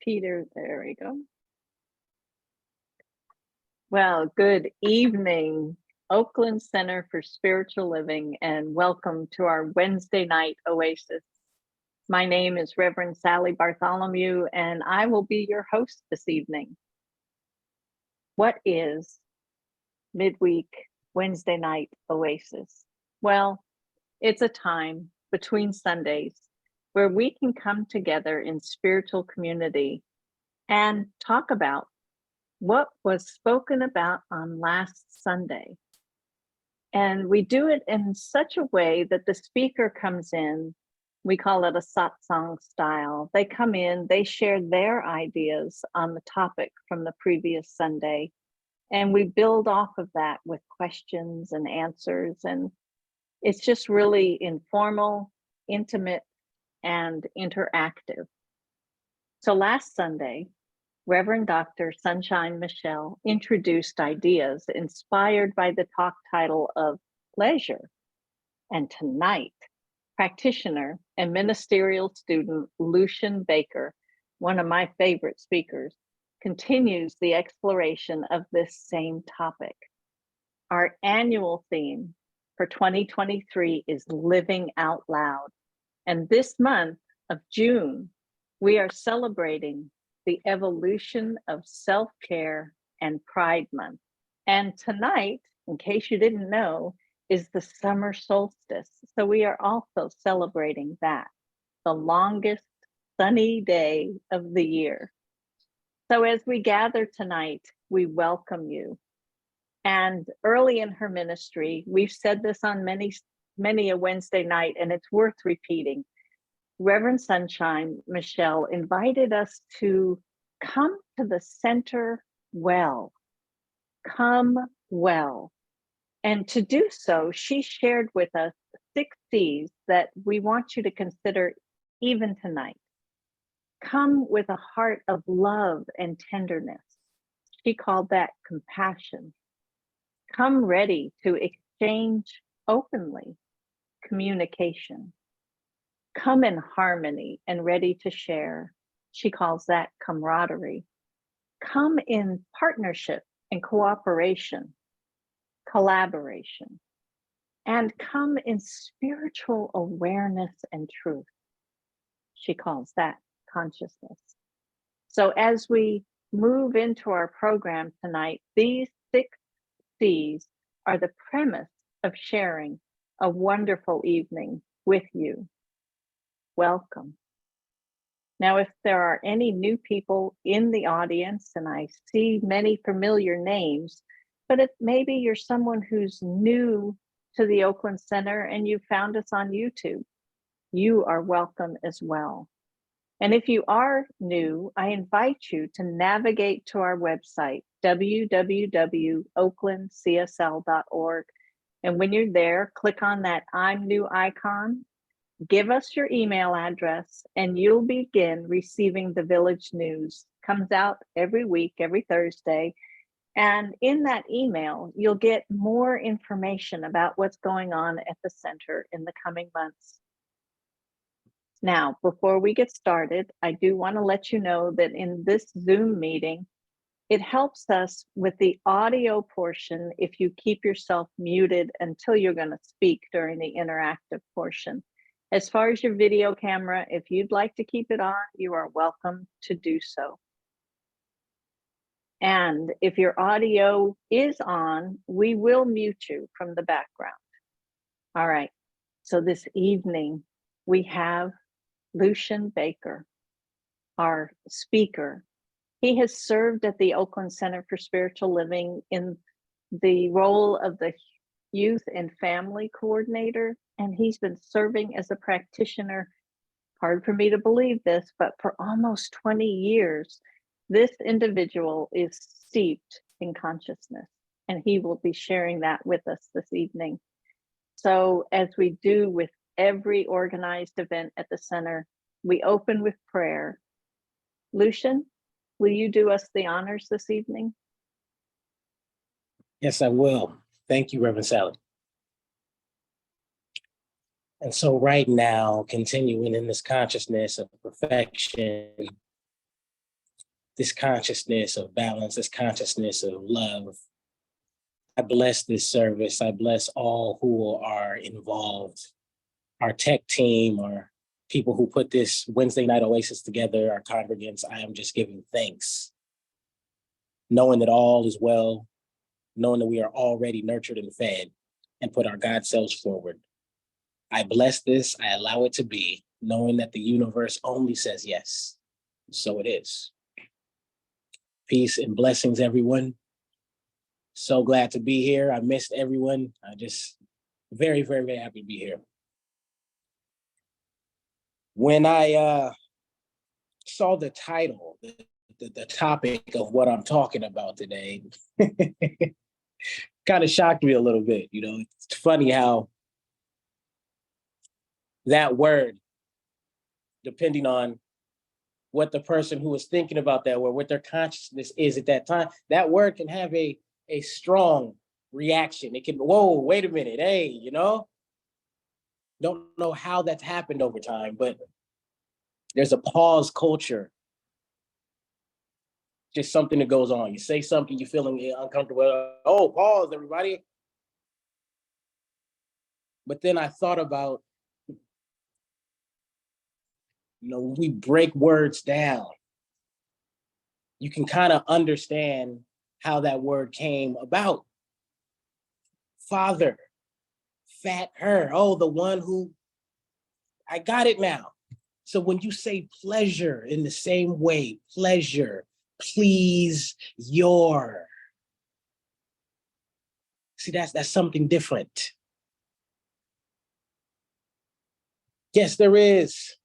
Peter, there we go. Well, good evening, Oakland Center for Spiritual Living, and welcome to our Wednesday night oasis. My name is Reverend Sally Bartholomew, and I will be your host this evening. What is midweek Wednesday night oasis? Well, it's a time between Sundays where we can come together in spiritual community and talk about what was spoken about on last Sunday. And we do it in such a way that the speaker comes in, we call it a satsang style. They come in, they share their ideas on the topic from the previous Sunday, and we build off of that with questions and answers. And it's just really informal, intimate, and interactive. So last Sunday, Reverend Dr. Sunshine Michelle introduced ideas inspired by the talk title of Pleasure. And tonight, practitioner and ministerial student Luchan Baker, one of my favorite speakers, continues the exploration of this same topic. Our annual theme for 2023 is Living Out Loud. And this month of June, we are celebrating the evolution of self-care and Pride Month. And tonight, in case you didn't know, is the summer solstice. So we are also celebrating that, the longest sunny day of the year. So as we gather tonight, we welcome you. And early in her ministry, we've said this on many a Wednesday night, and it's worth repeating. Reverend Sunshine Michelle invited us to come to the center well, come well. And to do so, she shared with us 6 C's that we want you to consider even tonight. Come with a heart of love and tenderness. She called that compassion. Come ready to exchange openly, communication. Come in harmony and ready to share. She calls that camaraderie. Come in partnership and cooperation, collaboration. And come in spiritual awareness and truth. She calls that consciousness. So as we move into our program tonight, these 6 C's are the premise of sharing a wonderful evening with you. Welcome. Now, if there are any new people in the audience, and I see many familiar names, but if maybe you're someone who's new to the Oakland Center and you found us on YouTube, you are welcome as well. And if you are new, I invite you to navigate to our website, www.oaklandcsl.org. And when you're there, click on that I'm new icon. Give us your email address and you'll begin receiving the Village News. Comes out every week, every Thursday. And in that email, you'll get more information about what's going on at the center in the coming months. Now, before we get started, I do want to let you know that in this Zoom meeting, it helps us with the audio portion if you keep yourself muted until you're going to speak during the interactive portion. As far as your video camera, if you'd like to keep it on, you are welcome to do so. And if your audio is on, we will mute you from the background. All right, so this evening we have Luchan Baker, our speaker. He has served at the Oakland Center for Spiritual Living in the role of the Youth and Family Coordinator, and he's been serving as a practitioner, hard for me to believe this, but for almost 20 years. This individual is steeped in consciousness, and he will be sharing that with us this evening. So as we do with every organized event at the center, we open with prayer. Luchan, will you do us the honors this evening? Yes, I will. Thank you, Reverend Sally. And so right now, continuing in this consciousness of perfection, this consciousness of balance, this consciousness of love. I bless this service. I bless all who are involved, our tech team, our people who put this Wednesday night Oasis together, our congregants. I am just giving thanks, knowing that all is well, knowing that we are already nurtured and fed and put our God selves forward. I bless this. I allow it to be, knowing that the universe only says yes. So it is. Peace and blessings, everyone. So glad to be here. I missed everyone. I just very, very, very happy to be here. When I saw the title, the topic of what I'm talking about today, kind of shocked me a little bit. You know, it's funny how that word, depending on what the person who is thinking about that word, what their consciousness is at that time, that word can have a strong reaction. It can, whoa, wait a minute, hey, you know? Don't know how that's happened over time, but there's a pause culture. Just something that goes on. You say something, you're feeling uncomfortable. Oh, pause, everybody. But then I thought about, you know, when we break words down, you can kind of understand how that word came about. Father, fat her. Oh, the one who, I got it now. So when you say pleasure in the same way, pleasure, please, your. See, that's something different. Yes, there is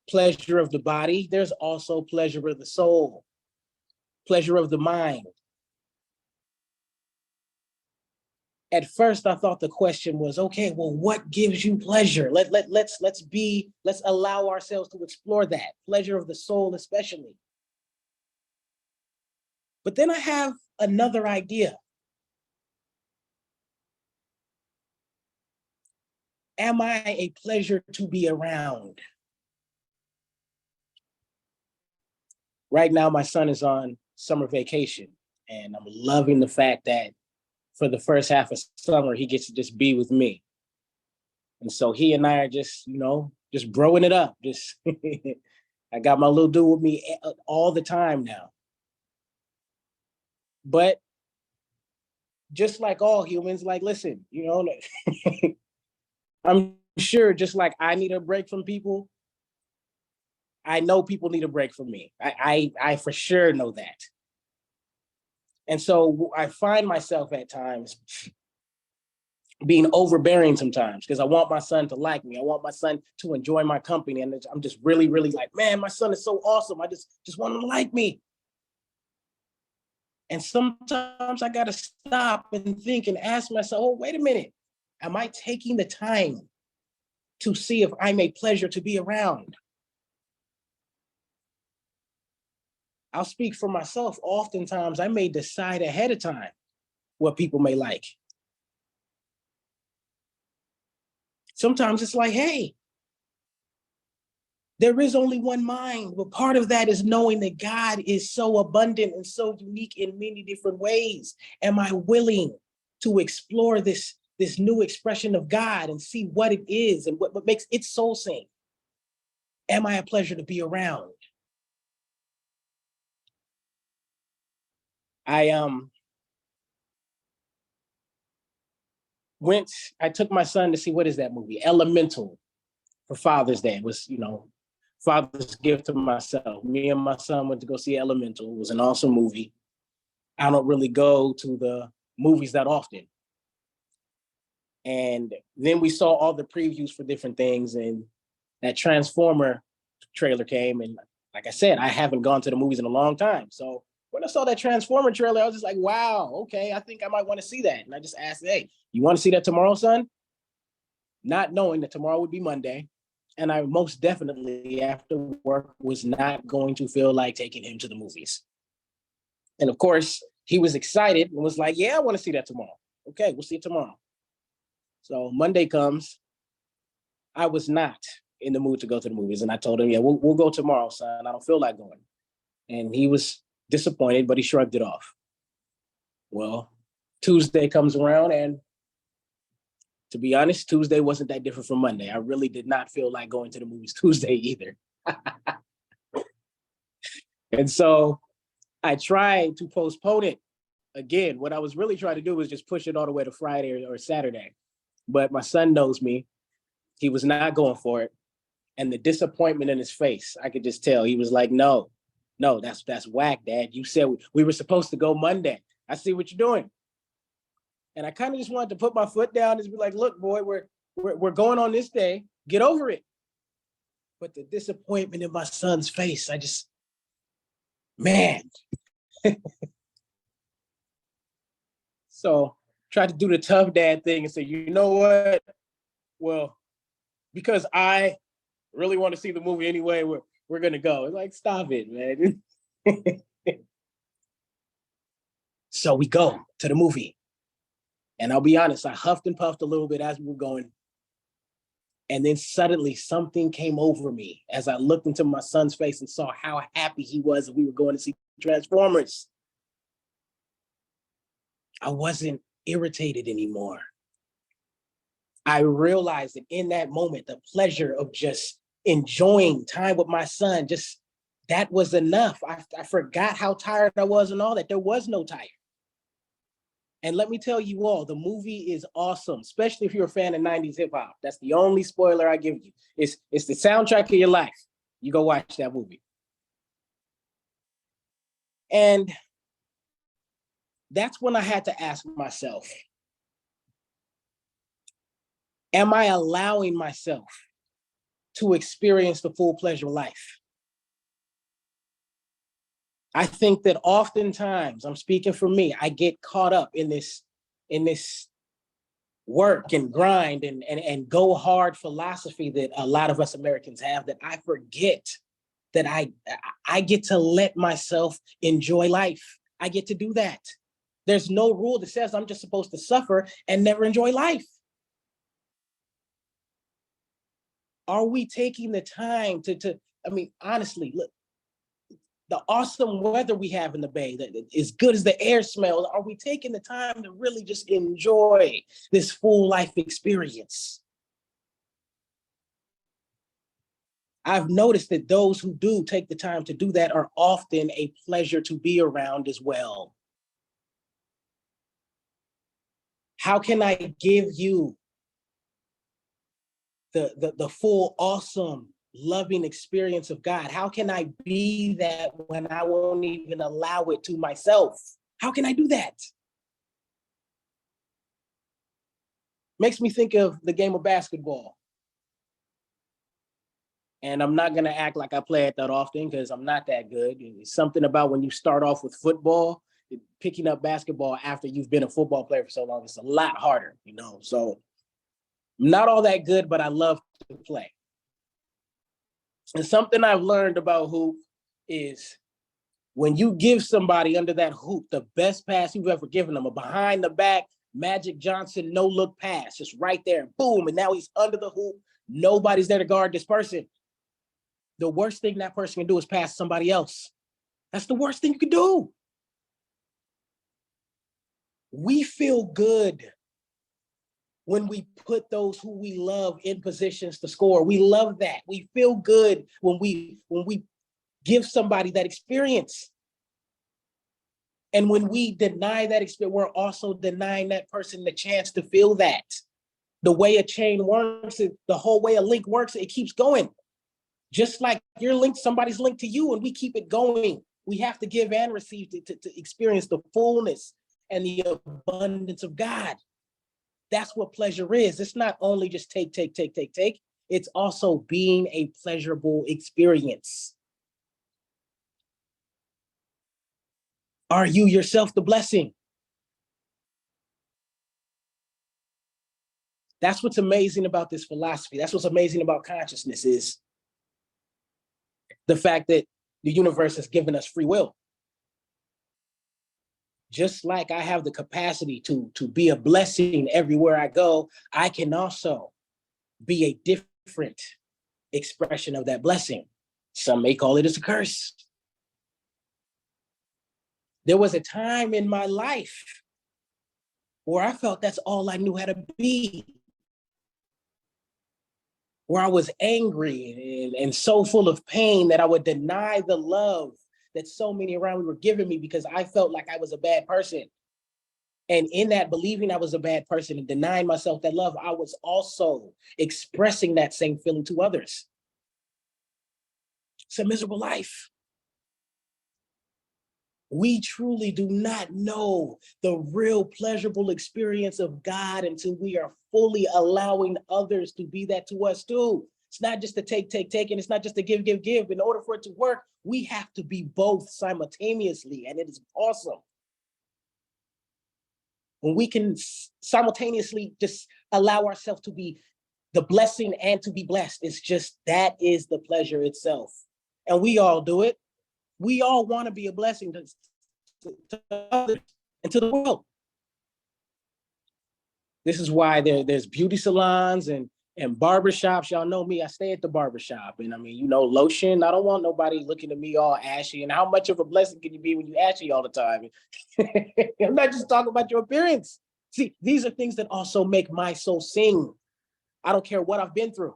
pleasure of the body. There's also pleasure of the soul, pleasure of the mind. At first, I thought the question was, okay, well, what gives you pleasure? Let's allow ourselves to explore that pleasure of the soul, especially. But then I have another idea. Am I a pleasure to be around? Right now, my son is on summer vacation, and I'm loving the fact that for the first half of summer, he gets to just be with me. And so he and I are just, you know, just growing it up. Just, I got my little dude with me all the time now. But just like all humans, like, listen, you know, I'm sure just like I need a break from people, I know people need a break from me. I for sure know that. And so I find myself at times being overbearing sometimes because I want my son to like me. I want my son to enjoy my company. And I'm just really, really like, man, my son is so awesome. I just want him to like me. And sometimes I got to stop and think and ask myself, oh, wait a minute. Am I taking the time to see if I'm a pleasure to be around? I'll speak for myself. Oftentimes I may decide ahead of time what people may like. Sometimes it's like, hey, there is only one mind, but part of that is knowing that God is so abundant and so unique in many different ways. Am I willing to explore this new expression of God and see what it is and what makes its soul sing? Am I a pleasure to be around? I took my son to see, what is that movie? Elemental, for Father's Day. It was, you know, Father's gift to myself. Me and my son went to go see Elemental. It was an awesome movie. I don't really go to the movies that often. And then we saw all the previews for different things, and that Transformer trailer came. And like I said, I haven't gone to the movies in a long time. So when I saw that Transformer trailer, I was just like, wow, okay, I think I might want to see that. And I just asked, hey, you want to see that tomorrow, son? Not knowing that tomorrow would be Monday. And I most definitely, after work, was not going to feel like taking him to the movies. And of course, he was excited and was like, yeah, I want to see that tomorrow. Okay, we'll see it tomorrow. So Monday comes. I was not in the mood to go to the movies. And I told him, yeah, we'll go tomorrow, son. I don't feel like going. And he was disappointed, but he shrugged it off. Well, Tuesday comes around, and to be honest, Tuesday wasn't that different from Monday. I really did not feel like going to the movies Tuesday either. And so I tried to postpone it. Again, what I was really trying to do was just push it all the way to Friday or Saturday. But my son knows me. He was not going for it. And the disappointment in his face, I could just tell. He was like, no, that's whack, Dad. You said we were supposed to go Monday. I see what you're doing. And I kind of just wanted to put my foot down and be like, look, boy, we're going on this day. Get over it. But the disappointment in my son's face, I just, man. So tried to do the tough dad thing and say, you know what? Well, because I really want to see the movie anyway, we're going to go. It's like, stop it, man. So we go to the movie. And I'll be honest, I huffed and puffed a little bit as we were going. And then suddenly something came over me as I looked into my son's face and saw how happy he was that we were going to see Transformers. I wasn't irritated anymore. I realized that in that moment, the pleasure of just enjoying time with my son, just that was enough. I forgot how tired I was and all that. There was no tired. And let me tell you all, the movie is awesome, especially if you're a fan of 90s hip hop. That's the only spoiler I give you. It's the soundtrack of your life. You go watch that movie. And that's when I had to ask myself, am I allowing myself to experience the full pleasure of life? I think that oftentimes, I'm speaking for me, I get caught up in this work and grind and go hard philosophy that a lot of us Americans have, that I forget that I get to let myself enjoy life. I get to do that. There's no rule that says I'm just supposed to suffer and never enjoy life. Are we taking the time I mean, honestly, look, the awesome weather we have in the Bay, that as good as the air smells, are we taking the time to really just enjoy this full life experience? I've noticed that those who do take the time to do that are often a pleasure to be around as well. How can I give you the full, awesome, loving experience of God? How can I be that when I won't even allow it to myself? How can I do that? Makes me think of the game of basketball. And I'm not going to act like I play it that often because I'm not that good. It's something about when you start off with football, picking up basketball after you've been a football player for so long, it's a lot harder, you know? So I'm not all that good, but I love to play. And something I've learned about hoop is when you give somebody under that hoop the best pass you've ever given them, a behind the back Magic Johnson no look pass, just right there, boom, and now he's under the hoop. Nobody's there to guard this person. The worst thing that person can do is pass somebody else. That's the worst thing you can do. We feel good when we put those who we love in positions to score. We love that. We feel good when we give somebody that experience. And when we deny that experience, we're also denying that person the chance to feel that. The way a chain works, the whole way a link works, it keeps going. Just like you're linked, somebody's linked to you, and we keep it going. We have to give and receive to experience the fullness and the abundance of God. That's what pleasure is. It's not only just take. It's also being a pleasurable experience. Are you yourself the blessing? That's what's amazing about this philosophy. That's what's amazing about consciousness, is the fact that the universe has given us free will. Just like I have the capacity to be a blessing everywhere I go, I can also be a different expression of that blessing. Some may call it as a curse. There was a time in my life where I felt that's all I knew how to be, where I was angry and so full of pain that I would deny the love that so many around me were giving me because I felt like I was a bad person. And in that, believing I was a bad person and denying myself that love, I was also expressing that same feeling to others. It's a miserable life. We truly do not know the real pleasurable experience of God until we are fully allowing others to be that to us too. It's not just to take, and it's not just to give. In order for it to work, we have to be both simultaneously, and it is awesome. When we can simultaneously just allow ourselves to be the blessing and to be blessed, it's just, that is the pleasure itself. And we all do it. We all want to be a blessing to others and to the world. This is why there's beauty salons and barbershops. Y'all know me, I stay at the barbershop. And I mean, you know, Luchan, I don't want nobody looking at me all ashy. And how much of a blessing can you be when you ashy all the time? I'm not just talking about your appearance. See, these are things that also make my soul sing. I don't care what I've been through.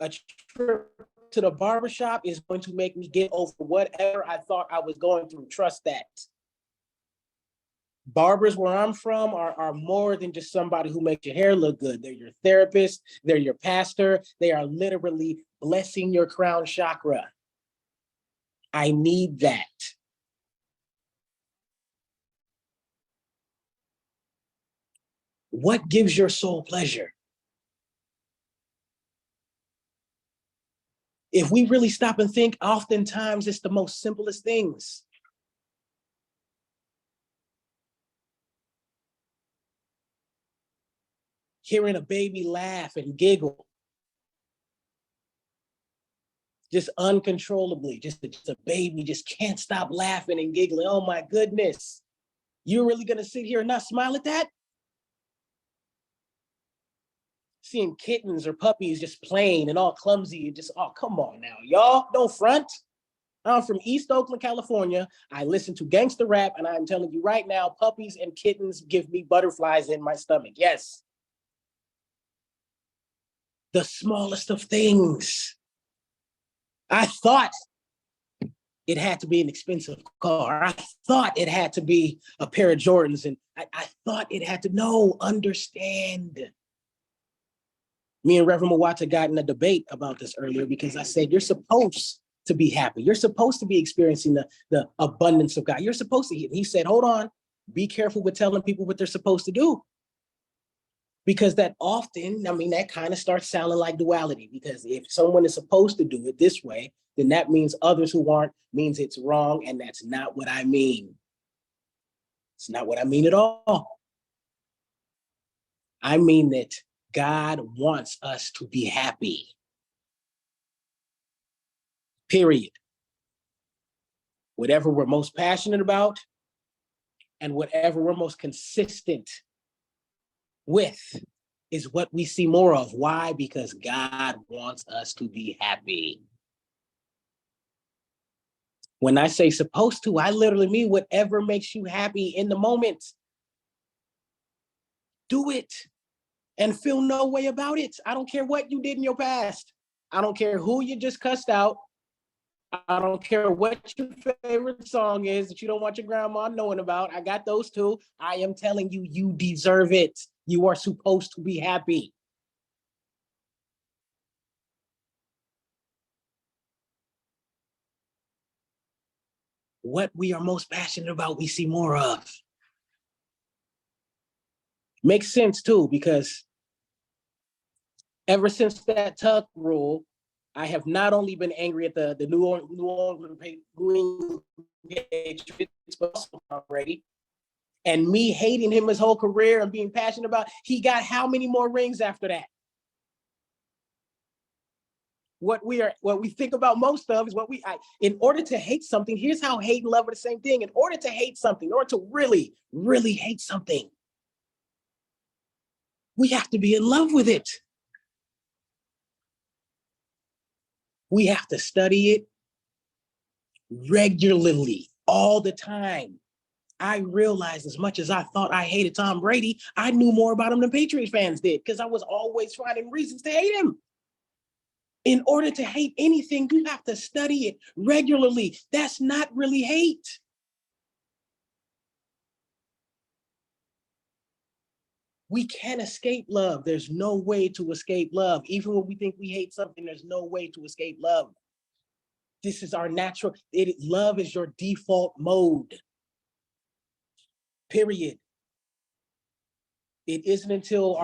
A trip to the barbershop is going to make me get over whatever I thought I was going through. Trust that. Barbers where I'm from are more than just somebody who makes your hair look good. They're your therapist, they're your pastor. They are literally blessing your crown chakra. I need that. What gives your soul pleasure? If we really stop and think, oftentimes it's the most simplest things. Hearing a baby laugh and giggle, just uncontrollably, just a baby just can't stop laughing and giggling. Oh my goodness. You're really gonna sit here and not smile at that? Seeing kittens or puppies just playing and all clumsy and just, oh, come on now, y'all, don't front. I'm from East Oakland, California. I listen to gangster rap, and I'm telling you right now, puppies and kittens give me butterflies in my stomach. Yes. The smallest of things. I thought it had to be an expensive car. I thought it had to be a pair of Jordans, and I thought it had to, understand. Me and Reverend Mawata got in a debate about this earlier because I said, you're supposed to be happy. You're supposed to be experiencing the abundance of God. You're supposed to. He said, hold on, be careful with telling people what they're supposed to do. Because that often, that kind of starts sounding like duality. Because if someone is supposed to do it this way, then that means others who aren't, means it's wrong. And that's not what I mean. It's not what I mean at all. I mean that God wants us to be happy. Period. Whatever we're most passionate about and whatever we're most consistent with is what we see more of. Why? Because God wants us to be happy. When I say supposed to, I literally mean whatever makes you happy in the moment. Do it and feel no way about it. I don't care what you did in your past. I don't care who you just cussed out. I don't care what your favorite song is that you don't want your grandma knowing about. I got those too. I am telling you, you deserve it. You are supposed to be happy. What we are most passionate about, we see more of. Makes sense too, because ever since that Tuck rule, I have not only been angry at the New England Patriots, but also already, and me hating him his whole career and being passionate about, he got how many more rings after that? What we think about most of is in order to hate something, here's how hate and love are the same thing. In order to hate something, in order to really, really hate something, we have to be in love with it. We have to study it regularly. all the time. I realized as much as I thought I hated Tom Brady, I knew more about him than Patriots fans did because I was always finding reasons to hate him. In order to hate anything, you have to study it regularly. That's not really hate. We can't escape love. There's no way to escape love. Even when we think we hate something, there's no way to escape love. This is our natural, love is your default mode. Period. It isn't until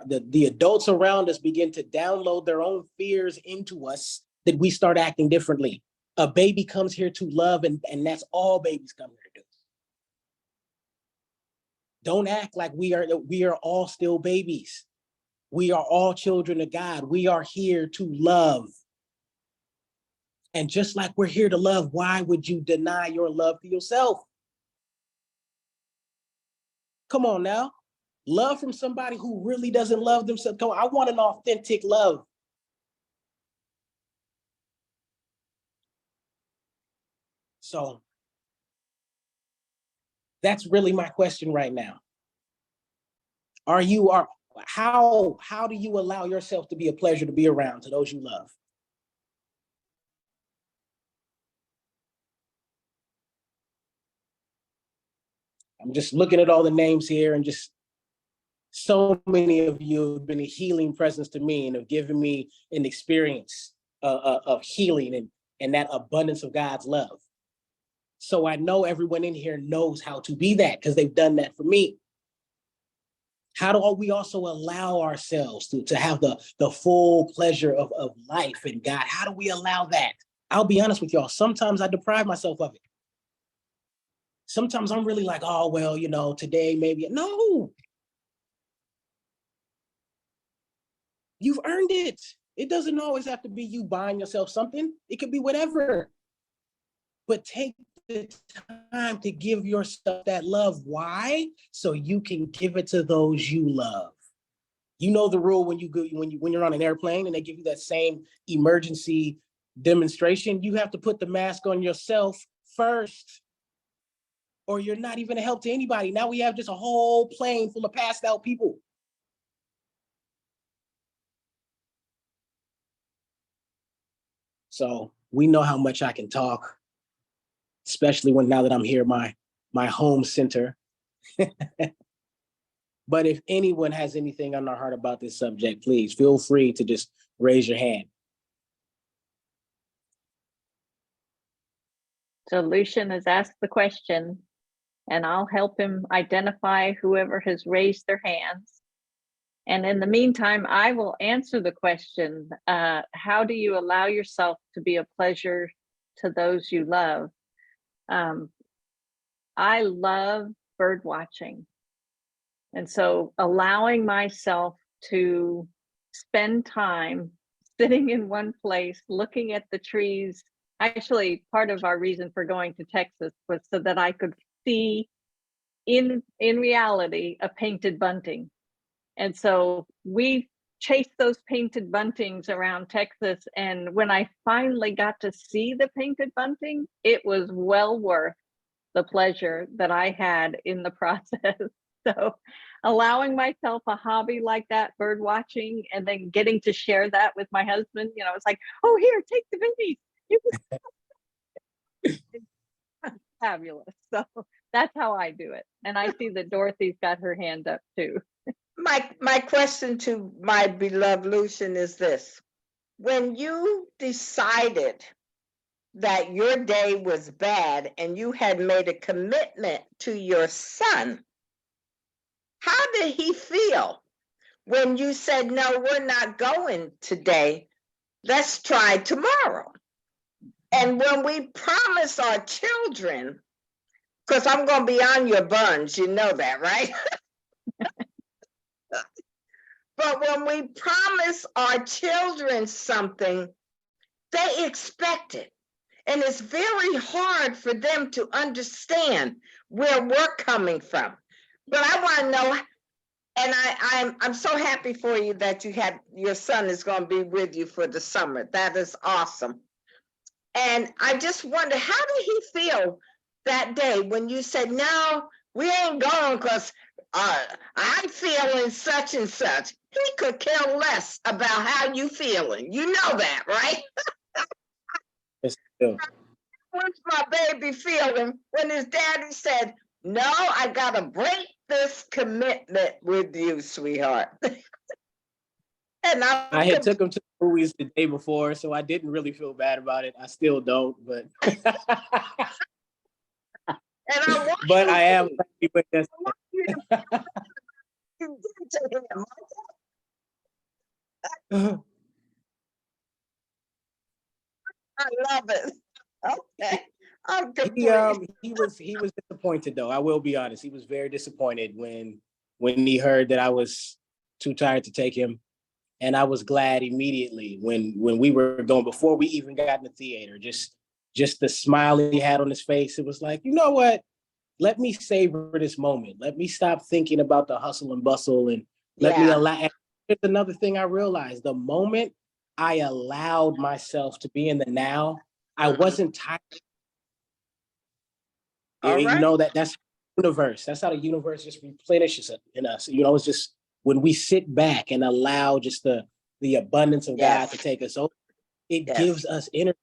the adults around us begin to download their own fears into us that we start acting differently. A baby comes here to love, and that's all babies come here to do. Don't act like we are all still babies. We are all children of God. We are here to love. And just like we're here to love, why would you deny your love for yourself? Come on now. Love from somebody who really doesn't love themselves. Come on, I want an authentic love. So that's really my question right now. How do you allow yourself to be a pleasure to be around to those you love? I'm just looking at all the names here, and just so many of you have been a healing presence to me and have given me an experience of healing and that abundance of God's love. So I know everyone in here knows how to be that because they've done that for me. How do we also allow ourselves to have the full pleasure of life and God? How do we allow that? I'll be honest with y'all. Sometimes I deprive myself of it. Sometimes I'm really like, oh, well, today maybe. No. You've earned it. It doesn't always have to be you buying yourself something. It could be whatever. But take the time to give yourself that love. Why? So you can give it to those you love. You know the rule when you're on an airplane and they give you that same emergency demonstration, you have to put the mask on yourself first, or you're not even a help to anybody. Now we have just a whole plane full of passed out people. So we know how much I can talk, especially now that I'm here, my home center. But if anyone has anything on their heart about this subject, please feel free to just raise your hand. So Luchan has asked the question, and I'll help him identify whoever has raised their hands. And in the meantime, I will answer the question, how do you allow yourself to be a pleasure to those you love? I love bird watching. And so allowing myself to spend time sitting in one place, looking at the trees. Actually, part of our reason for going to Texas was so that I could see in reality a painted bunting. And so we chased those painted buntings around Texas. And when I finally got to see the painted bunting, it was well worth the pleasure that I had in the process. So allowing myself a hobby like that, bird watching, and then getting to share that with my husband, it's like, oh, here, take the babies. Fabulous. So that's how I do it. And I see that Dorothy's got her hand up too. My question to my beloved Luchan is this. When you decided that your day was bad and you had made a commitment to your son, how did he feel when you said, no, we're not going today, let's try tomorrow? And when we promise our children, because I'm going to be on your buns, you know that, right? But when we promise our children something, they expect it. And it's very hard for them to understand where we're coming from. But I want to know, and I'm so happy for you that your son is going to be with you for the summer. That is awesome. And I just wonder, how did he feel that day when you said, no, we ain't going because I'm feeling such and such. He could care less about how you feeling. You know that, right? Yes, I do. What's my baby feeling when his daddy said, no, I gotta break this commitment with you, sweetheart. And I had took him to the movies the day before, so I didn't really feel bad about it. I still don't, but and I want but you I am happy with this. I want you to you did to him. I love it. Okay. I'm complete. He was disappointed though. I will be honest. He was very disappointed when he heard that I was too tired to take him. And I was glad immediately when we were going, before we even got in the theater, just the smile he had on his face. It was like, you know what? Let me savor this moment. Let me stop thinking about the hustle and bustle, and let me Yeah. allow. And here's another thing I realized: the moment I allowed myself to be in the now, I wasn't tired. All You right. know, that's the universe. That's how the universe just replenishes it in us. You know, it's just when we sit back and allow just the abundance of Yes. God to take us over, it Yes. gives us energy.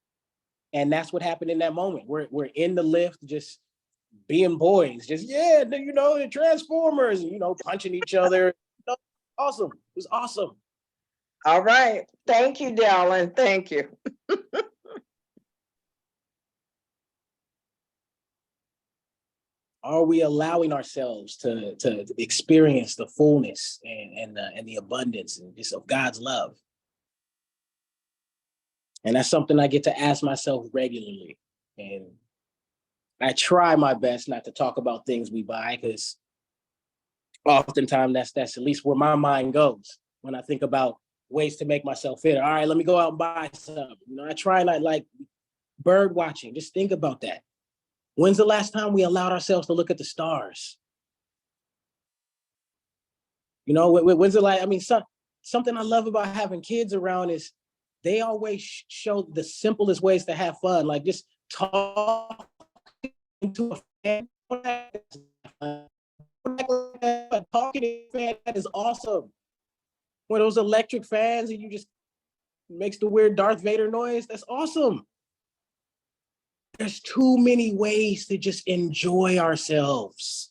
And that's what happened in that moment. We're in the lift, just being boys, just yeah, you know, the Transformers, you know, punching each other. You know, awesome. It was awesome. All right. Thank you, darling. Thank you. Are we allowing ourselves to experience the fullness and the abundance and just of God's love? And that's something I get to ask myself regularly. And I try my best not to talk about things we buy, because oftentimes that's at least where my mind goes when I think about ways to make myself fit. All right, let me go out and buy something. You know, I try not, like bird watching. Just think about that. When's the last time we allowed ourselves to look at the stars? You know, when's the last? I mean, something I love about having kids around is they always show the simplest ways to have fun. Like just talk to a fan. Talking to a fan is awesome. One of those electric fans and you just makes the weird Darth Vader noise. That's awesome. There's too many ways to just enjoy ourselves.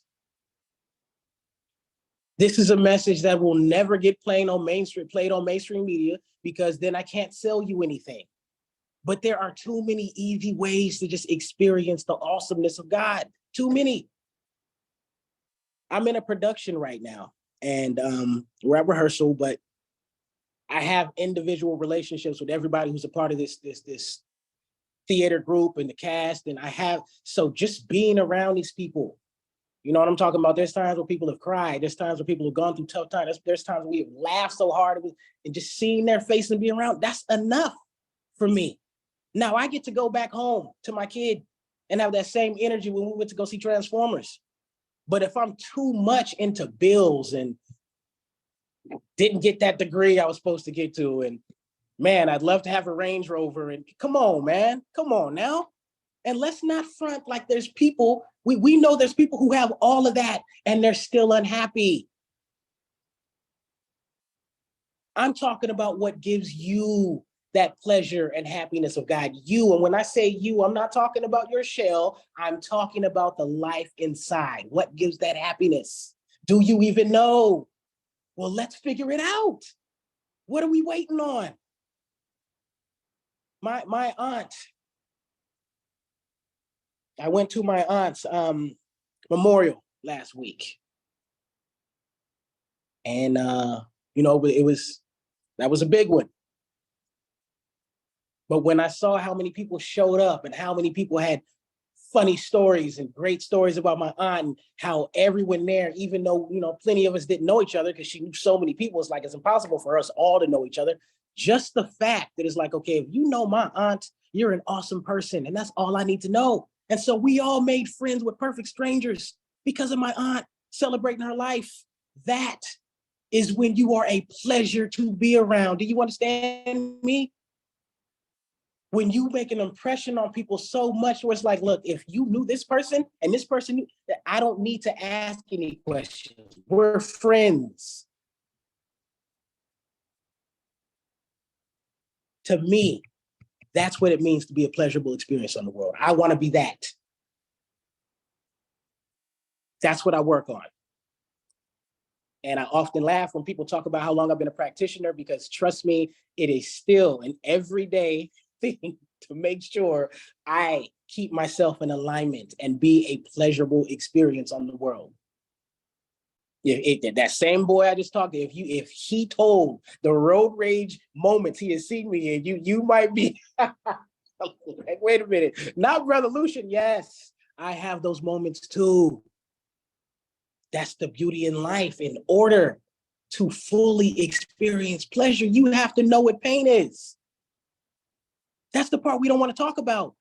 This is a message that will never get played on mainstream media, because then I can't sell you anything. But there are too many easy ways to just experience the awesomeness of God. Too many. I'm in a production right now, and we're at rehearsal, but I have individual relationships with everybody who's a part of this theater group and the cast. And so just being around these people, you know what I'm talking about? There's times where people have cried. There's times where people have gone through tough times. There's times we have laughed so hard, and just seeing their face and being around, that's enough for me. Now I get to go back home to my kid and have that same energy when we went to go see Transformers. But if I'm too much into bills and didn't get that degree I was supposed to get to, and man, I'd love to have a Range Rover, and come on, man, come on now. And let's not front like there's people, we know there's people who have all of that and they're still unhappy. I'm talking about what gives you that pleasure and happiness of God. You, and when I say you, I'm not talking about your shell. I'm talking about the life inside. What gives that happiness? Do you even know? Well, let's figure it out. What are we waiting on? My aunt, I went to my aunt's memorial last week. And you know, that was a big one. But when I saw how many people showed up and how many people had funny stories and great stories about my aunt, and how everyone there, even though, you know, plenty of us didn't know each other because she knew so many people, it's like it's impossible for us all to know each other. Just the fact that it's like, okay, if you know my aunt, you're an awesome person, and that's all I need to know. And so we all made friends with perfect strangers because of my aunt celebrating her life. That is when you are a pleasure to be around. Do you understand me? When you make an impression on people so much where it's like, look, if you knew this person and this person knew, that I don't need to ask any questions. We're friends. To me, that's what it means to be a pleasurable experience on the world. I want to be that. That's what I work on. And I often laugh when people talk about how long I've been a practitioner, because trust me, it is still an everyday thing to make sure I keep myself in alignment and be a pleasurable experience on the world. That same boy I just talked to, if he told the road rage moments he has seen me in, you might be like, wait a minute, not Brother Luchan. Yes, I have those moments too. That's the beauty in life. In order to fully experience pleasure, you have to know what pain is. That's the part we don't want to talk about.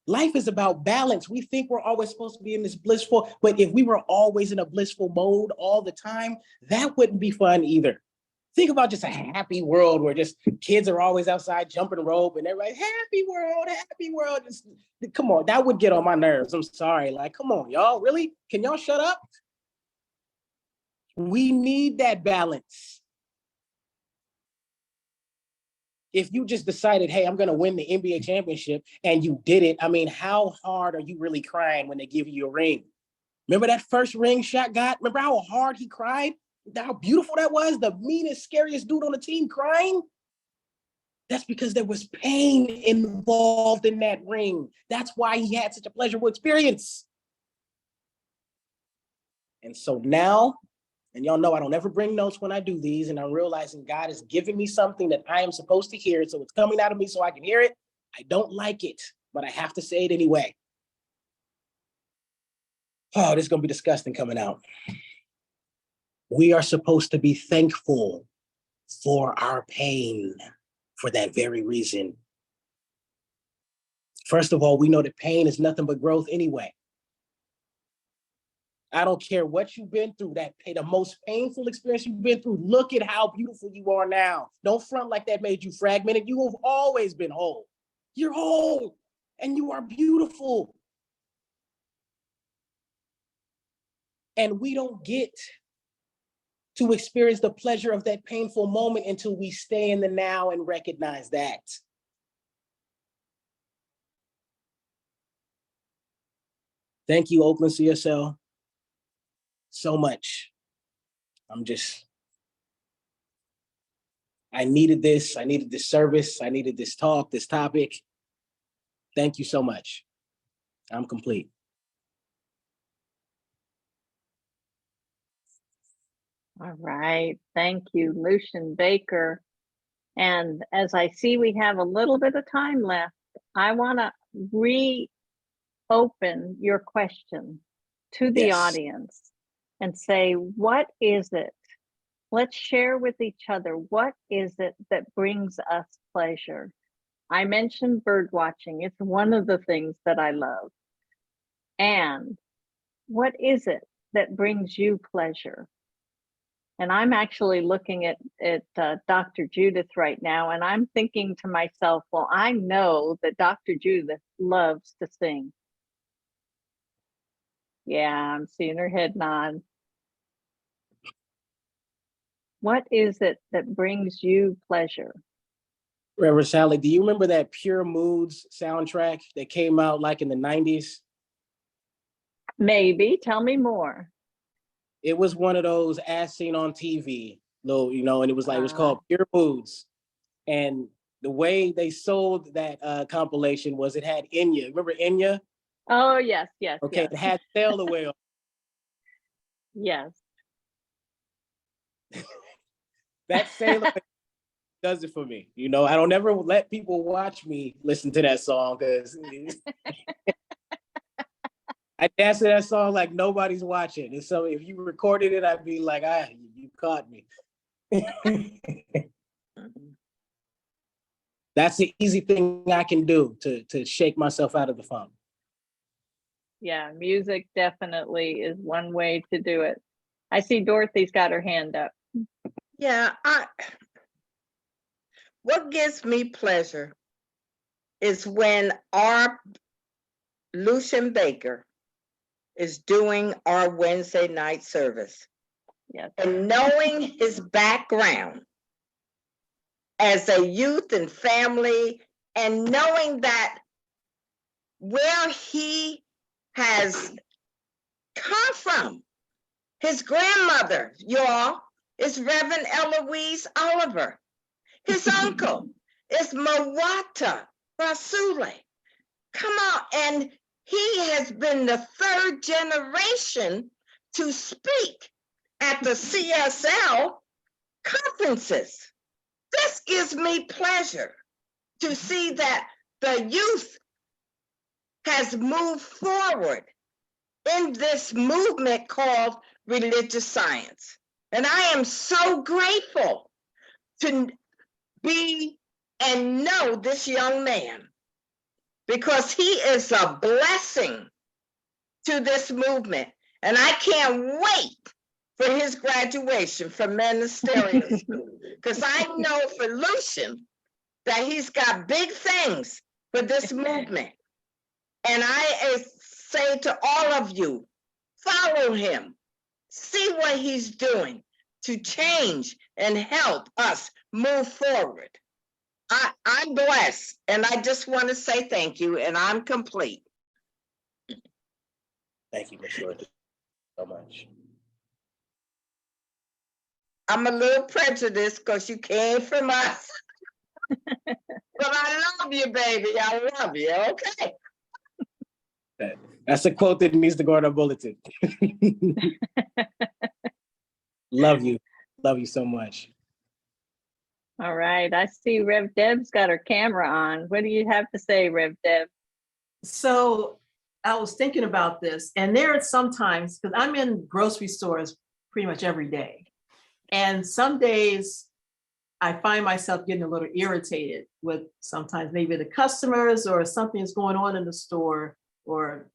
Life is about balance. We think we're always supposed to be in this blissful, but if we were always in a blissful mode all the time, that wouldn't be fun either. Think about just a happy world where just kids are always outside jumping rope and everybody, happy world, happy world. Just, come on, that would get on my nerves. I'm sorry. Like, come on, y'all, really? Can y'all shut up? We need that balance. If you just decided, hey, I'm going to win the NBA championship and you did it, I mean, how hard are you really crying when they give you a ring? Remember that first ring Shaq got? Remember how hard he cried? How beautiful that was? The meanest, scariest dude on the team crying? That's because there was pain involved in that ring. That's why he had such a pleasurable experience. And so now, and y'all know I don't ever bring notes when I do these, and I'm realizing God is giving me something that I am supposed to hear, so it's coming out of me so I can hear it. I don't like it, but I have to say it anyway. Oh, this is going to be disgusting coming out. We are supposed to be thankful for our pain for that very reason. First of all, we know that pain is nothing but growth anyway. I don't care what you've been through, the most painful experience you've been through. Look at how beautiful you are now. Don't front like that made you fragmented. You have always been whole. You're whole and you are beautiful. And we don't get to experience the pleasure of that painful moment until we stay in the now and recognize that. Thank you, Oakland CSL, so much. I needed this. I needed this service. I needed this talk, this topic. Thank you so much. I'm complete. All right. Thank you, Luchan Baker. And as I see we have a little bit of time left, I want to reopen your question to the audience and say, what is it? Let's share with each other, what is it that brings us pleasure? I mentioned bird watching. It's one of the things that I love. And what is it that brings you pleasure? And I'm actually looking at Dr. Judith right now, and I'm thinking to myself, well, I know that Dr. Judith loves to sing. Yeah, I'm seeing her head nod. What is it that brings you pleasure? Reverend Sally, do you remember that Pure Moods soundtrack that came out like in the 90s? Maybe. Tell me more. It was one of those as seen on TV, little, and it was like, it was called Pure Moods. And the way they sold that compilation was it had Enya. Remember Enya? Oh, yes, yes. Okay, yes. it had Sail Away on. Yes. That Sail Away does it for me. I don't ever let people watch me listen to that song because I dance to that song like nobody's watching. And so if you recorded it, I'd be like, you caught me. That's the easy thing I can do to shake myself out of the funk. Yeah, music definitely is one way to do it. I see Dorothy's got her hand up. Yeah, what gives me pleasure is when our Luchan Baker is doing our Wednesday night service. Yes. And knowing his background as a youth and family, and knowing that where he has come from, his grandmother, y'all, is Reverend Eloise Oliver. His uncle is Mawata Rasule. Come on, and he has been the third generation to speak at the CSL conferences. This gives me pleasure to see that the youth has moved forward in this movement called religious science. And I am so grateful to be and know this young man, because he is a blessing to this movement. And I can't wait for his graduation from Ministerial school, because I know for Luchan that he's got big things for this movement. And I say to all of you, follow him, see what he's doing to change and help us move forward. I'm blessed, and I just want to say thank you, and I'm complete. Thank you, Ms. Short, so much. I'm a little prejudiced because you came from us. But I love you, baby. I love you. Okay. That's a quote that needs to go on our bulletin. Love you. Love you so much. All right. I see Rev Deb's got her camera on. What do you have to say, Rev Deb? So I was thinking about this, and there are sometimes, because I'm in grocery stores pretty much every day, and some days I find myself getting a little irritated with sometimes maybe the customers, or something's going on in the store, or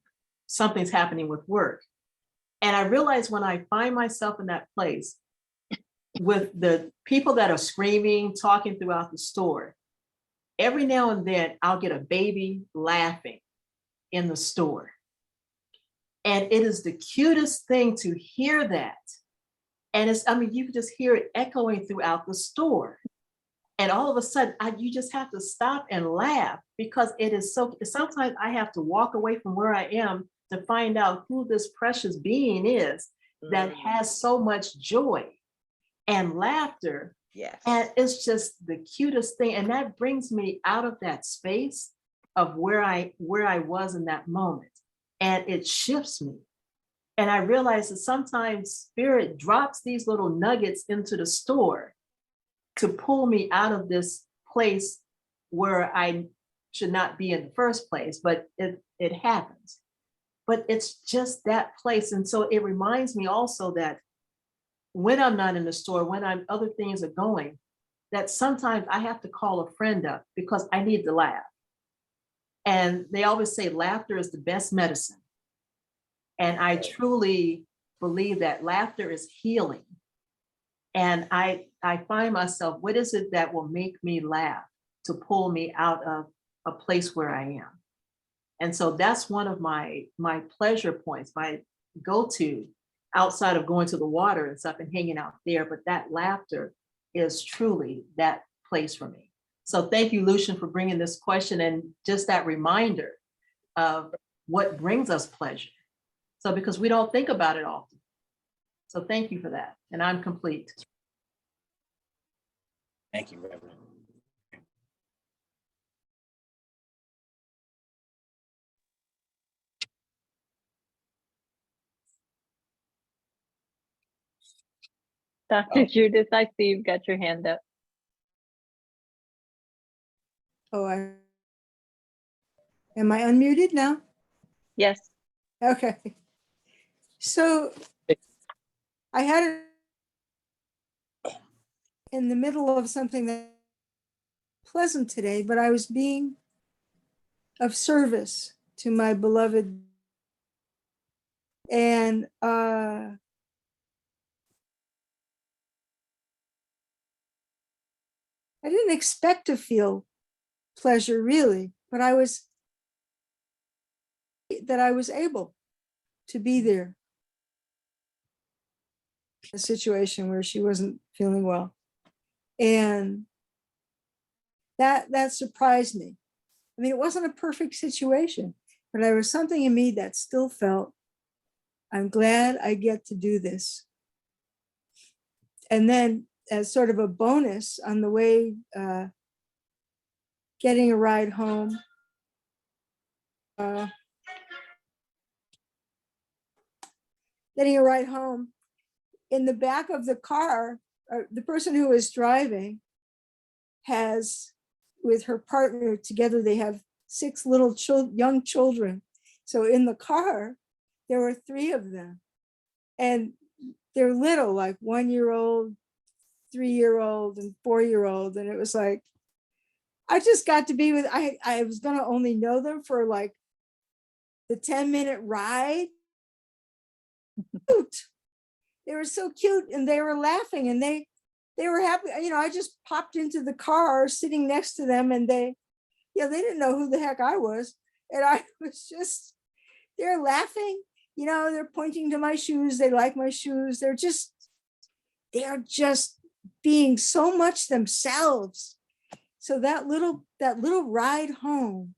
something's happening with work. And I realize when I find myself in that place with the people that are screaming, talking throughout the store, every now and then I'll get a baby laughing in the store. And it is the cutest thing to hear that. And it's, I mean, you can just hear it echoing throughout the store. And all of a sudden, you just have to stop and laugh, because it is so, sometimes I have to walk away from where I am to find out who this precious being is that has so much joy and laughter. Yes. And it's just the cutest thing. And that brings me out of that space of where I was in that moment. And it shifts me. And I realize that sometimes Spirit drops these little nuggets into the store to pull me out of this place where I should not be in the first place, but it happens. But it's just that place. And so it reminds me also that when I'm not in the store, when other things are going, that sometimes I have to call a friend up because I need to laugh. And they always say laughter is the best medicine. And I truly believe that laughter is healing. And I find myself, what is it that will make me laugh to pull me out of a place where I am? And so that's one of my pleasure points, my go-to, outside of going to the water and stuff and hanging out there. But that laughter is truly that place for me. So thank you, Luchan, for bringing this question and just that reminder of what brings us pleasure. So because we don't think about it often. So thank you for that. And I'm complete. Thank you, Reverend. Dr. Judith, I see you've got your hand up. Oh, am I unmuted now? Yes. Okay. So I had it in the middle of something that pleasant today, but I was being of service to my beloved. And I didn't expect to feel pleasure, really. but I was able to be there. A situation where she wasn't feeling well. And that surprised me. I mean, it wasn't a perfect situation, but there was something in me that still felt, I'm glad I get to do this. And then as sort of a bonus on the way, getting a ride home, in the back of the car, the person who was driving has, with her partner together, they have 6 little young children. So in the car, there were 3 of them. And they're little, like 1-year-old, 3-year-old, and 4-year-old. And it was like, I just got to be with, I was gonna only know them for like the 10-minute ride. Cute. They were so cute and they were laughing and they were happy. You know, I just popped into the car sitting next to them and they didn't know who the heck I was. And I was just, they're laughing, you know, they're pointing to my shoes. They like my shoes. They're just being so much themselves. So that little ride home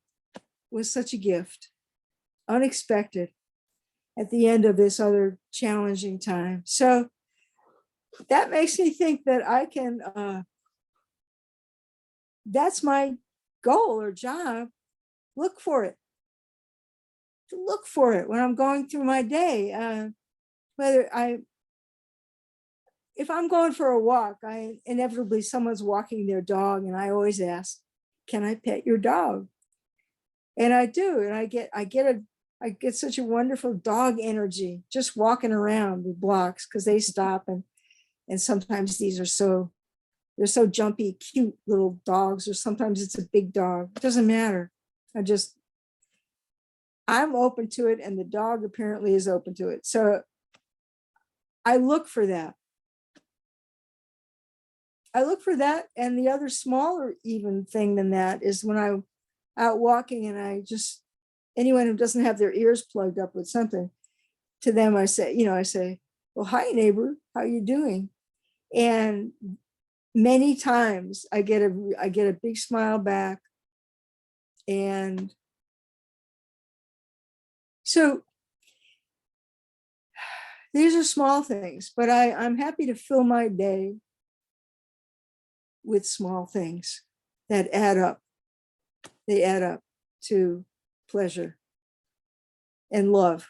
was such a gift, unexpected at the end of this other challenging time. So that makes me think that I can, that's my goal or job, look for it. To look for it when I'm going through my day. If I'm going for a walk, inevitably someone's walking their dog and I always ask, can I pet your dog? And I do, and I get such a wonderful dog energy just walking around the blocks because they stop and sometimes these are they're so jumpy, cute little dogs, or sometimes it's a big dog. It doesn't matter. I'm open to it and the dog apparently is open to it. So I look for that. And the other smaller even thing than that is when I'm out walking and anyone who doesn't have their ears plugged up with something, to them I say, well, hi neighbor, how you doing? And many times I get a big smile back. And so these are small things, but I'm happy to fill my day with small things that add up. They add up to pleasure and love.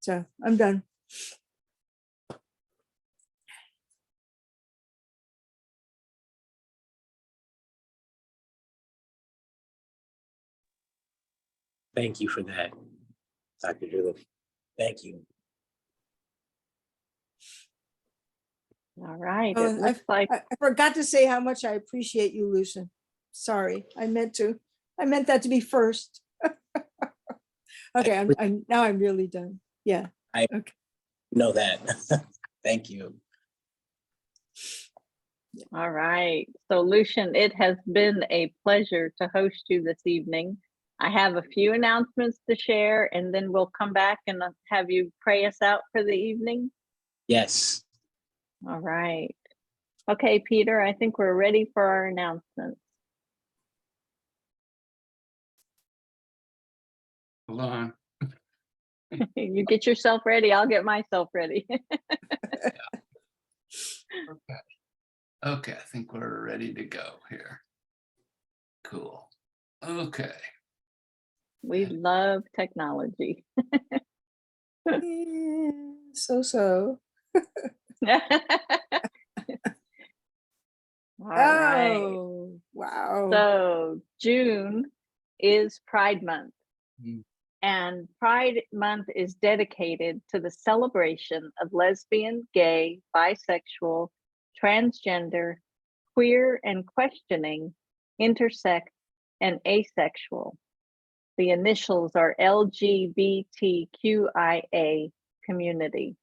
So I'm done. Thank you for that, Dr. Drew. Thank you. All right. Oh, It and looks like I forgot to say how much I appreciate you, Luchan. Sorry, I meant that to be first. Okay, now I'm really done. Yeah. I okay. know that. Thank you. All right. So Luchan, it has been a pleasure to host you this evening. I have a few announcements to share and then we'll come back and have you pray us out for the evening. Yes. All right. Okay, Peter, I think we're ready for our announcements. Hold on. You get yourself ready. I'll get myself ready. Okay, I think we're ready to go here. Cool. Okay. We love technology. Yeah, so. All right. Oh, wow. So June is Pride Month. Mm. And Pride Month is dedicated to the celebration of lesbian, gay, bisexual, transgender, queer and questioning, intersex, and asexual. The initials are LGBTQIA community.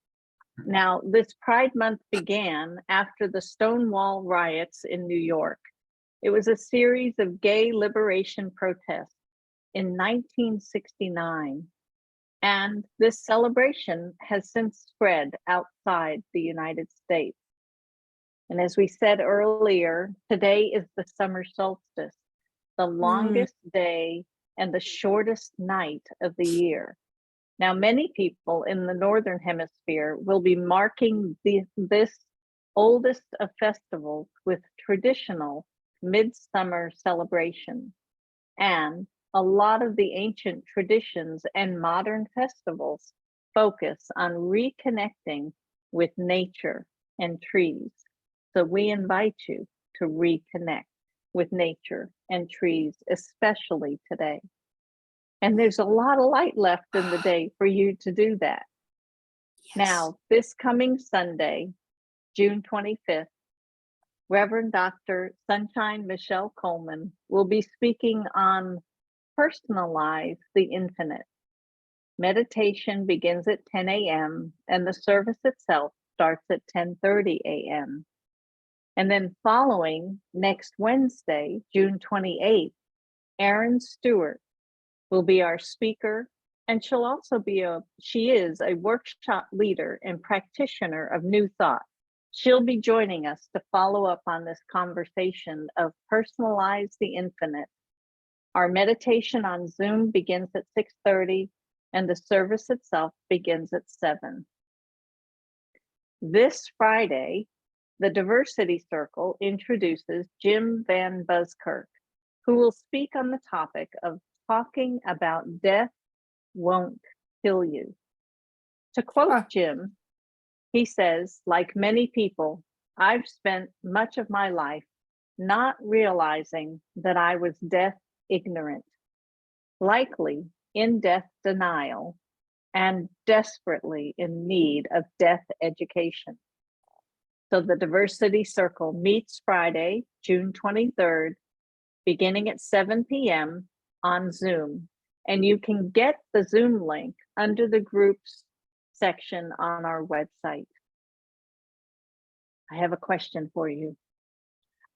Now, this Pride Month began after the Stonewall riots in New York. It was a series of gay liberation protests in 1969, and this celebration has since spread outside the United States. And as we said earlier, today is the summer solstice, the longest day and the shortest night of the year. Now, many people in the Northern Hemisphere will be marking this oldest of festivals with traditional midsummer celebrations. And a lot of the ancient traditions and modern festivals focus on reconnecting with nature and trees. So we invite you to reconnect with nature and trees, especially today. And there's a lot of light left in the day for you to do that. Yes. Now, this coming Sunday, June 25th, Reverend Dr. Sunshine Michelle Coleman will be speaking on Personalize the Infinite. Meditation begins at 10 a.m. and the service itself starts at 10:30 a.m. And then following next Wednesday, June 28th, Erin Stewart will be our speaker, and she'll also be she is a workshop leader and practitioner of New Thought. She'll be joining us to follow up on this conversation of Personalize the Infinite. Our meditation on Zoom begins at 6:30 and the service itself begins at 7. This Friday, the Diversity Circle introduces Jim Van Buskirk, who will speak on the topic of talking about death won't kill you. To quote Jim, he says, like many people, I've spent much of my life not realizing that I was death ignorant, likely in death denial, and desperately in need of death education. So the Diversity Circle meets Friday, June 23rd, beginning at 7 p.m. on Zoom. And you can get the Zoom link under the groups section on our website. I have a question for you.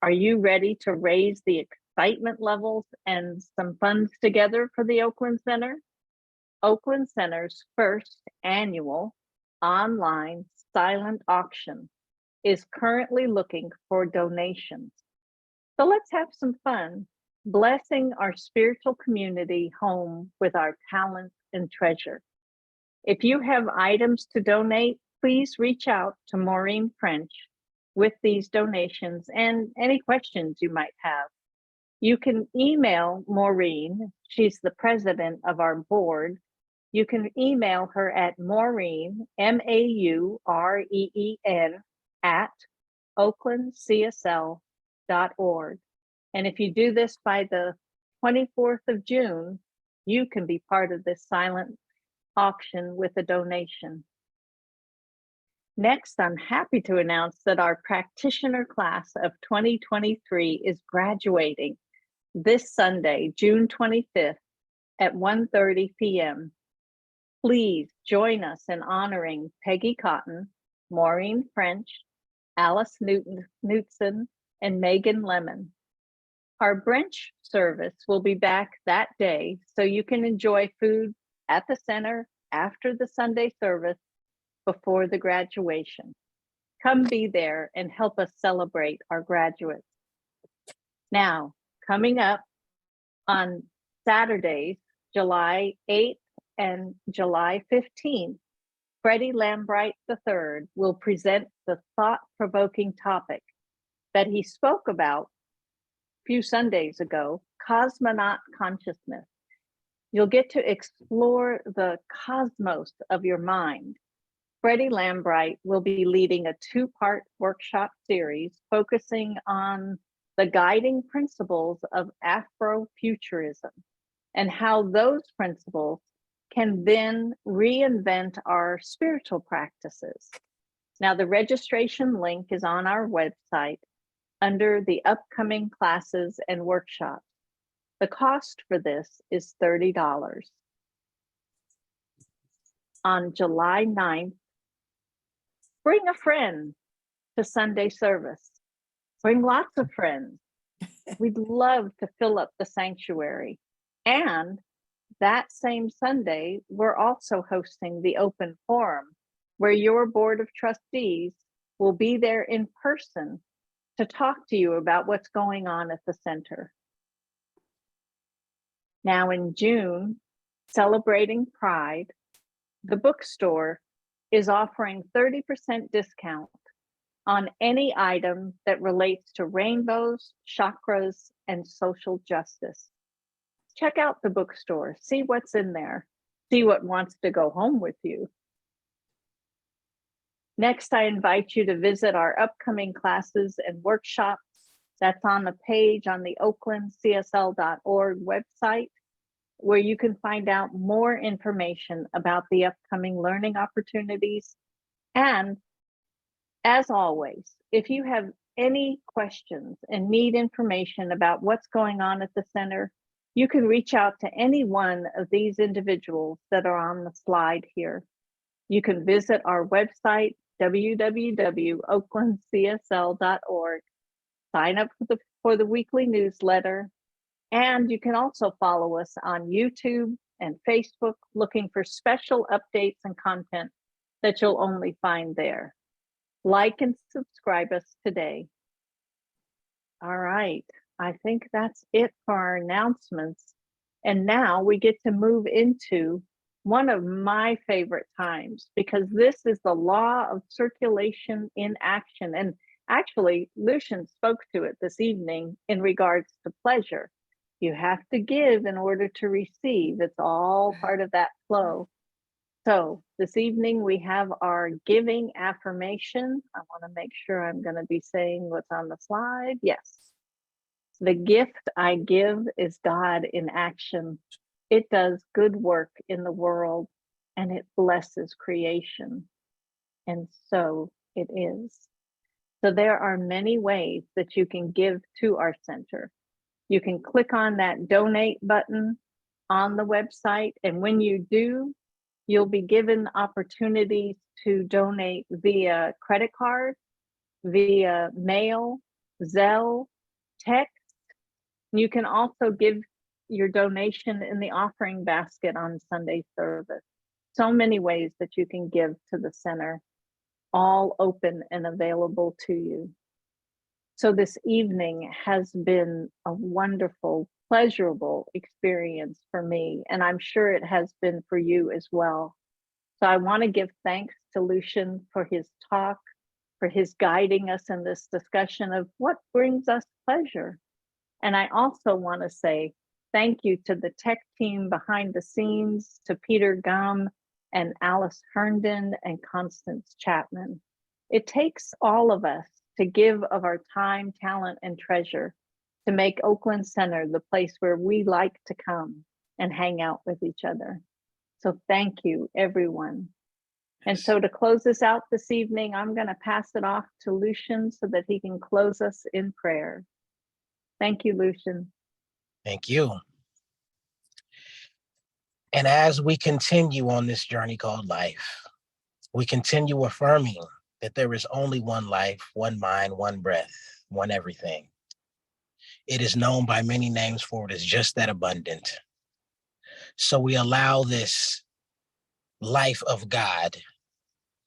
Are you ready to raise the excitement levels and some funds together for the Oakland Center? Oakland Center's first annual online silent auction is currently looking for donations. So let's have some fun, blessing our spiritual community home with our talent and treasure. If you have items to donate, please reach out to Maureen French with these donations and any questions you might have. You can email Maureen, she's the president of our board. You can email her at Maureen, MAUREEN, at oaklandcsl.org. And if you do this by the 24th of June, you can be part of this silent auction with a donation. Next, I'm happy to announce that our practitioner class of 2023 is graduating this Sunday, June 25th at 1:30 p.m. Please join us in honoring Peggy Cotton, Maureen French, Alice Knutson, and Megan Lemon. Our brunch service will be back that day, so you can enjoy food at the center after the Sunday service before the graduation. Come be there and help us celebrate our graduates. Now, coming up on Saturdays, July 8th and July 15th, Freddie Lambright III will present the thought-provoking topic that he spoke about a few Sundays ago, cosmonaut consciousness. You'll get to explore the cosmos of your mind. Freddie Lambright will be leading a 2-part workshop series focusing on the guiding principles of Afrofuturism and how those principles can then reinvent our spiritual practices. Now, the registration link is on our website under the upcoming classes and workshops. The cost for this is $30. On July 9th, bring a friend to Sunday service. Bring lots of friends. We'd love to fill up the sanctuary. And that same Sunday, we're also hosting the open forum where your board of trustees will be there in person to talk to you about what's going on at the center. Now in June, celebrating Pride, the bookstore is offering 30% discount on any item that relates to rainbows, chakras, and social justice. Check out the bookstore, see what's in there, see what wants to go home with you. Next, I invite you to visit our upcoming classes and workshops. That's on the page on the oaklandcsl.org website, where you can find out more information about the upcoming learning opportunities. And as always, if you have any questions and need information about what's going on at the center, you can reach out to any one of these individuals that are on the slide here. You can visit our website, www.oaklandcsl.org, sign up for the weekly newsletter, and you can also follow us on YouTube and Facebook, looking for special updates and content that you'll only find there. Like and subscribe us today. All right, I think that's it for our announcements. And now we get to move into one of my favorite times, because this is the law of circulation in action. And actually, Luchan spoke to it this evening in regards to pleasure. You have to give in order to receive. It's all part of that flow. So this evening we have our giving affirmation. I want to make sure I'm going to be saying what's on the slide. Yes. The gift I give is God in action. It does good work in the world and it blesses creation. And so it is. So there are many ways that you can give to our center. You can click on that donate button on the website. And when you do, you'll be given opportunities to donate via credit card, via mail, Zelle, text. You can also give your donation in the offering basket on Sunday service. So many ways that you can give to the center, all open and available to you. So this evening has been a wonderful, pleasurable experience for me, and I'm sure it has been for you as well. So I want to give thanks to Luchan for his talk, for his guiding us in this discussion of what brings us pleasure. And I also want to say thank you to the tech team behind the scenes, to Peter Gum and Alice Herndon and Constance Chapman. It takes all of us to give of our time, talent, and treasure to make Oakland Center the place where we like to come and hang out with each other. So thank you, everyone. And so to close this out this evening, I'm going to pass it off to Luchan so that he can close us in prayer. Thank you, Luchan. Thank you. And as we continue on this journey called life, we continue affirming that there is only one life, one mind, one breath, one everything. It is known by many names, for it is just that abundant. So we allow this life of God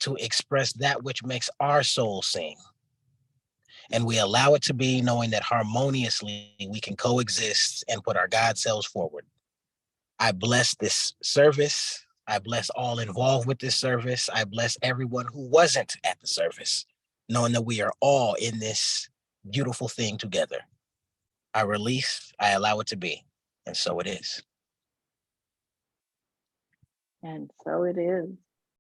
to express that which makes our soul sing. And we allow it to be, knowing that harmoniously we can coexist and put our God selves forward. I bless this service. I bless all involved with this service. I bless everyone who wasn't at the service, knowing that we are all in this beautiful thing together. I release, I allow it to be, and so it is. And so it is.